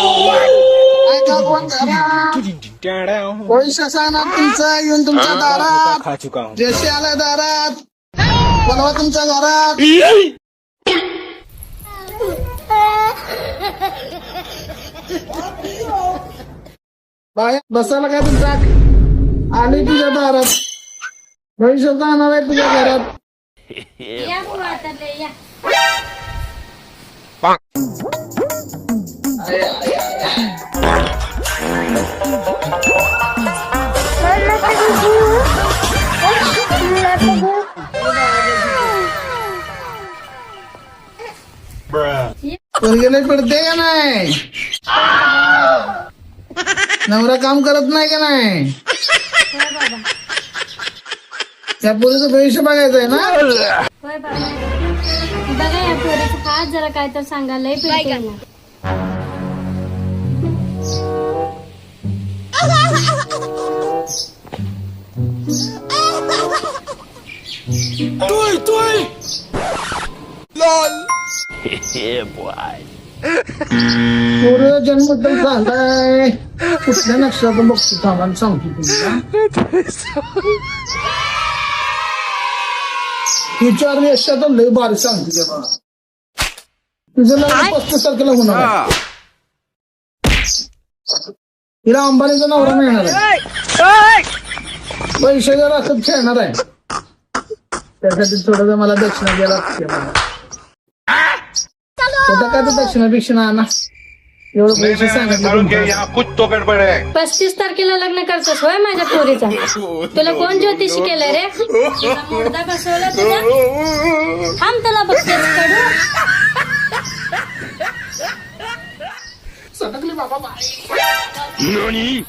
ऐका कोण घरात पैसा सांगणार तुमचा येऊन तुमच्या दारात जसे आला दारात बोलवा तुमच्या घरात बाहेर बसायला काय तुमचा आली तुझ्या दारात पैसा जाणार आहे तुझ्या घरात या बुवा आता लय या. पोरगेला पडते का नाही नवरा काम करत नाही का नाही त्या पोरीचं भविष्य बघायचं आहे ना होय बाबा बघा या पोरीचं हात जरा काय तर सांगा लय पेटतंय ना. पोरीचा जन्म तर झालाय कुठल्या नक्षत्रात बघतो थांबा सांगतो तुम्हाला विचार यशात लय भारी सांगतो ते मला तुझं लग्न 35 तारखेला होणार आहे. तिला अंबानीचा नवरा मिळणार आहे पैसे जर असत खेळणार आहे त्यासाठी थोडं मला दक्षिणा द्यायला लागते मला स्वतः काय तर दक्षिणा ना एवढं पैसे सांगितलं 35 तारखेला लग्न करतोस होय माझ्या पोरीचा तुला कोण ज्योतिषी केलं रे तुला मुर्दा बसवला तुझा थांब तुला बघतेच कडू सटकली बाबा बाई